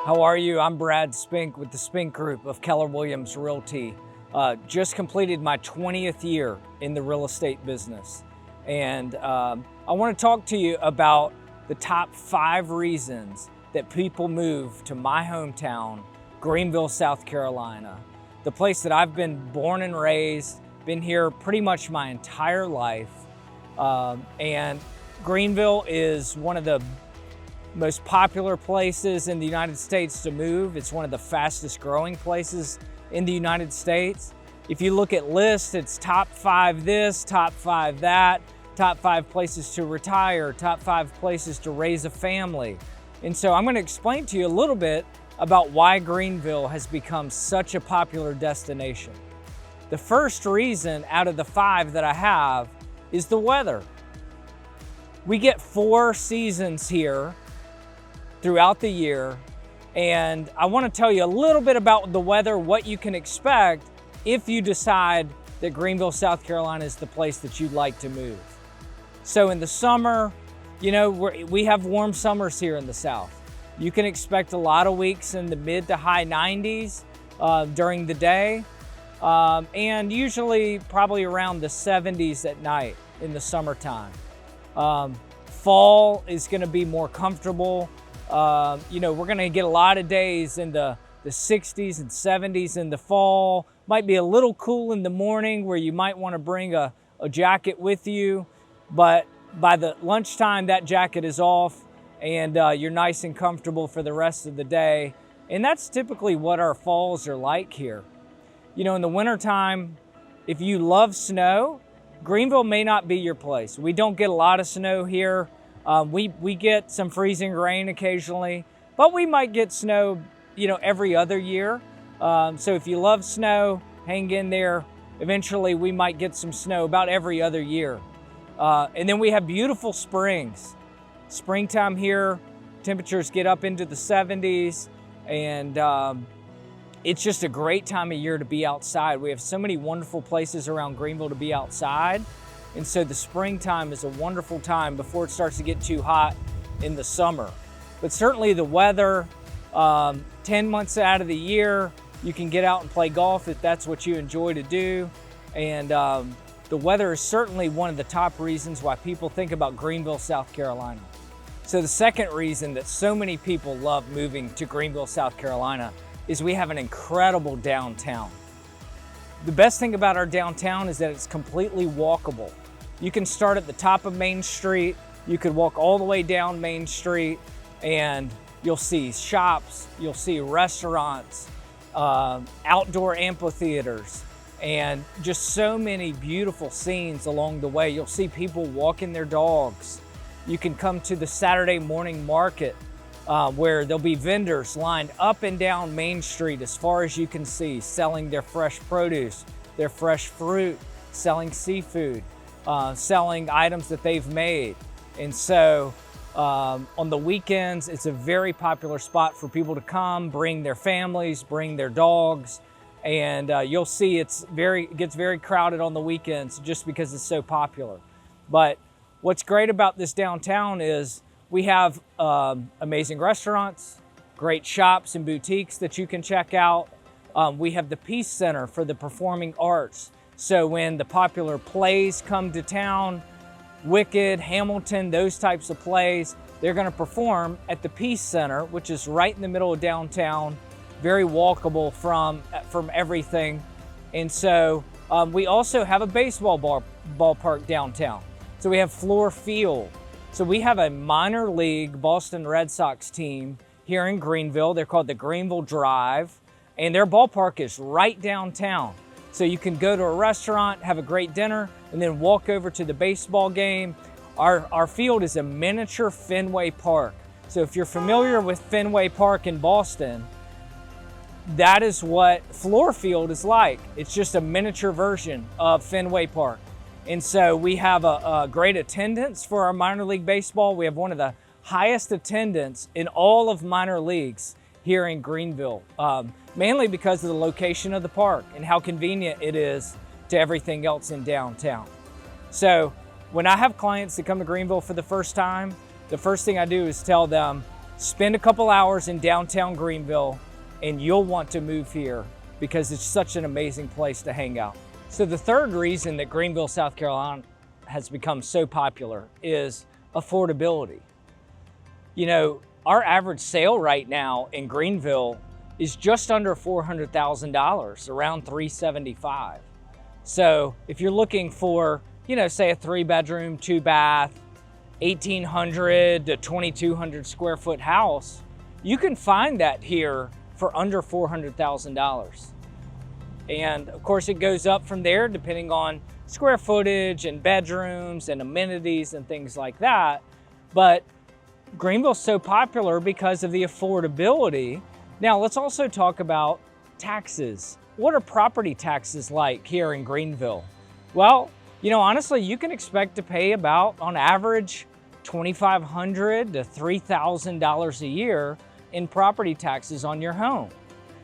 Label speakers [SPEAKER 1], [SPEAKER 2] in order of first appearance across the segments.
[SPEAKER 1] How are you? I'm Brad Spink with the Spink Group of Keller Williams Realty. Just completed my 20th year in the real estate business. And I want to talk to you about the top 5 reasons that people move to my hometown, Greenville, South Carolina. The place that I've been born and raised, been here pretty much my entire life. And Greenville is one of the most popular places in the United States to move. It's one of the fastest growing places in the United States. If you look at lists, it's top 5 this, top 5 that, top 5 places to retire, top 5 places to raise a family. And so I'm going to explain to you a little bit about why Greenville has become such a popular destination. The first reason out of the 5 that I have is the weather. We get 4 seasons here throughout the year, and I want to tell you a little bit about the weather, what you can expect if you decide that Greenville, South Carolina is the place that you'd like to move. So in the summer, you know, we have warm summers here in the South. You can expect a lot of weeks in the mid to high 90s during the day, and usually probably around the 70s at night in the summertime. Fall is going to be more comfortable. You know, we're going to get a lot of days in the 60s and 70s in the fall. Might be a little cool in the morning where you might want to bring a jacket with you, but by the lunchtime that jacket is off and you're nice and comfortable for the rest of the day. And that's typically what our falls are like here. You know, in the wintertime, if you love snow, Greenville may not be your place. We don't get a lot of snow here. We get some freezing rain occasionally, but we might get snow, you know, every other year. So if you love snow, hang in there. Eventually we might get some snow about every other year. And then we have beautiful springs. Springtime here, temperatures get up into the 70s, and it's just a great time of year to be outside. We have so many wonderful places around Greenville to be outside. And so the springtime is a wonderful time before it starts to get too hot in the summer. But certainly the weather, 10 months out of the year, you can get out and play golf if that's what you enjoy to do. And the weather is certainly one of the top reasons why people think about Greenville, South Carolina. So the second reason that so many people love moving to Greenville, South Carolina is we have an incredible downtown. The best thing about our downtown is that it's completely walkable. You can start at the top of Main Street, you could walk all the way down Main Street, and you'll see shops, you'll see restaurants, outdoor amphitheaters, and just so many beautiful scenes along the way. You'll see people walking their dogs. You can come to the Saturday morning market where there'll be vendors lined up and down Main Street as far as you can see, selling their fresh produce, their fresh fruit, selling seafood, selling items that they've made. And so on the weekends, it's a very popular spot for people to come, bring their families, bring their dogs, and you'll see it gets very crowded on the weekends just because it's so popular. But what's great about this downtown is we have amazing restaurants, great shops and boutiques that you can check out. We have the Peace Center for the performing arts. So when the popular plays come to town, Wicked, Hamilton, those types of plays, they're going to perform at the Peace Center, which is right in the middle of downtown, very walkable from everything. And so we also have a baseball ballpark downtown. So we have Fluor Field. So we have a minor league Boston Red Sox team here in Greenville. They're called the Greenville Drive, and their ballpark is right downtown. So you can go to a restaurant, have a great dinner, and then walk over to the baseball game. Our field is a miniature Fenway Park. So if you're familiar with Fenway Park in Boston, that is what Fluor Field is like. It's just a miniature version of Fenway Park. And so we have a great attendance for our minor league baseball. We have one of the highest attendance in all of minor leagues here in Greenville, mainly because of the location of the park and how convenient it is to everything else in downtown. So when I have clients that come to Greenville for the first time, the first thing I do is tell them, spend a couple hours in downtown Greenville and you'll want to move here because it's such an amazing place to hang out. So the third reason that Greenville, South Carolina has become so popular is affordability. You know, our average sale right now in Greenville is just under $400,000, around $375,000. So if you're looking for, you know, say a 3-bedroom, 2-bath, 1,800 to 2,200 square foot house, you can find that here for under $400,000. And of course it goes up from there depending on square footage and bedrooms and amenities and things like that. But Greenville's so popular because of the affordability. Now let's also talk about taxes. What are property taxes like here in Greenville? Well, you know, honestly, you can expect to pay about, on average, $2,500 to $3,000 a year in property taxes on your home.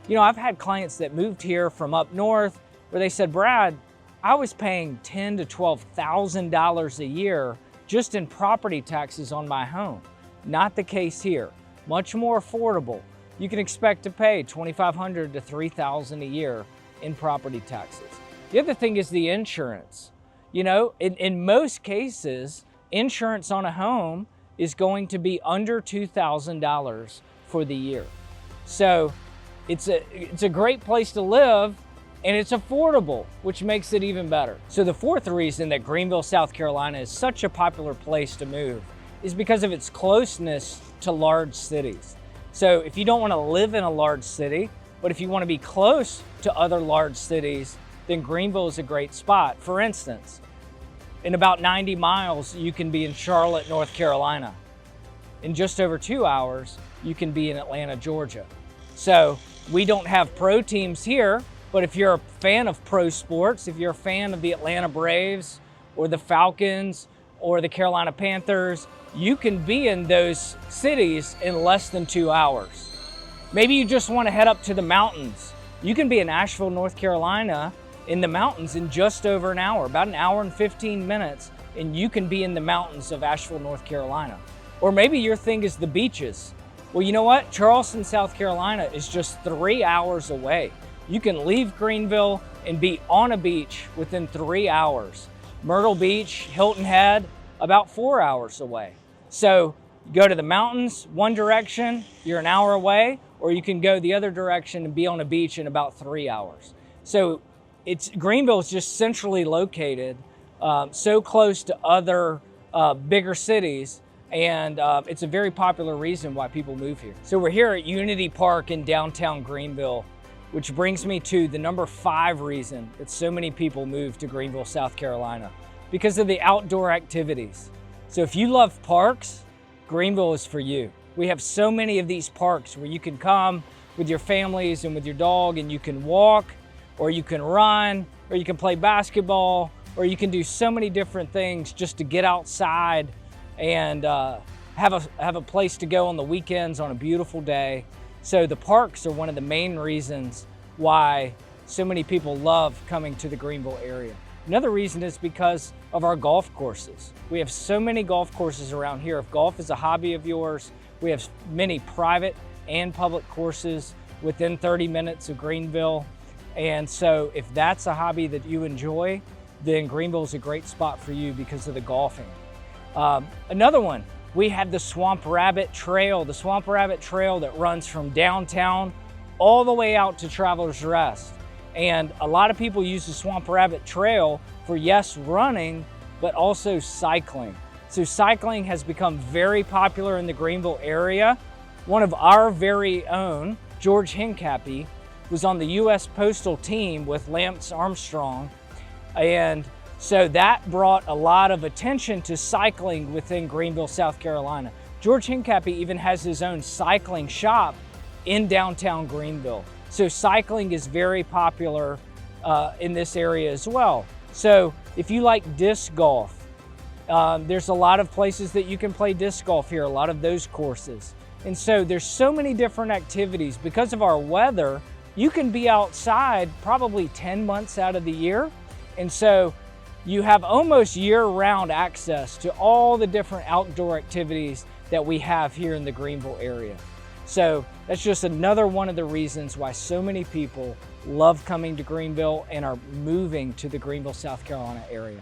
[SPEAKER 1] You know, I've had clients that moved here from up north where they said, Brad, I was paying $10,000 to $12,000 a year just in property taxes on my home. Not the case here. Much more affordable. You can expect to pay $2,500 to $3,000 a year in property taxes. The other thing is the insurance. You know, in most cases, insurance on a home is going to be under $2,000 for the year. So it's a great place to live and it's affordable, which makes it even better. So the fourth reason that Greenville, South Carolina is such a popular place to move is because of its closeness to large cities. So if you don't want to live in a large city, but if you want to be close to other large cities, then Greenville is a great spot. For instance, in about 90 miles, you can be in Charlotte, North Carolina. In just over 2 hours, you can be in Atlanta, Georgia. So we don't have pro teams here, but if you're a fan of pro sports, if you're a fan of the Atlanta Braves or the Falcons or the Carolina Panthers, you can be in those cities in less than 2 hours. Maybe you just want to head up to the mountains. You can be in Asheville, North Carolina in the mountains in just over an hour, about an hour and 15 minutes, and you can be in the mountains of Asheville, North Carolina. Or maybe your thing is the beaches. Well, you know what? Charleston, South Carolina is just 3 hours away. You can leave Greenville and be on a beach within 3 hours. Myrtle Beach, Hilton Head, about 4 hours away. So you go to the mountains one direction, you're an hour away, or you can go the other direction and be on a beach in about 3 hours. So Greenville is just centrally located, so close to other bigger cities, and it's a very popular reason why people move here. So we're here at Unity Park in downtown Greenville, which brings me to the number 5 reason that so many people move to Greenville, South Carolina, because of the outdoor activities. So if you love parks, Greenville is for you. We have so many of these parks where you can come with your families and with your dog and you can walk, or you can run, or you can play basketball, or you can do so many different things just to get outside and have a place to go on the weekends on a beautiful day. So the parks are one of the main reasons why so many people love coming to the Greenville area. Another reason is because of our golf courses. We have so many golf courses around here. If golf is a hobby of yours, we have many private and public courses within 30 minutes of Greenville. And so if that's a hobby that you enjoy, then Greenville is a great spot for you because of the golfing. Another one, we have the Swamp Rabbit Trail, that runs from downtown all the way out to Travelers Rest. And a lot of people use the Swamp Rabbit Trail for, yes, running, but also cycling. So cycling has become very popular in the Greenville area. One of our very own, George Hincapie, was on the U.S. Postal team with Lance Armstrong. And so that brought a lot of attention to cycling within Greenville, South Carolina. George Hincapie even has his own cycling shop in downtown Greenville. So cycling is very popular in this area as well. So if you like disc golf, there's a lot of places that you can play disc golf here, a lot of those courses. And so there's so many different activities. Because of our weather, you can be outside probably 10 months out of the year. And so you have almost year-round access to all the different outdoor activities that we have here in the Greenville area. So that's just another one of the reasons why so many people love coming to Greenville and are moving to the Greenville, South Carolina area.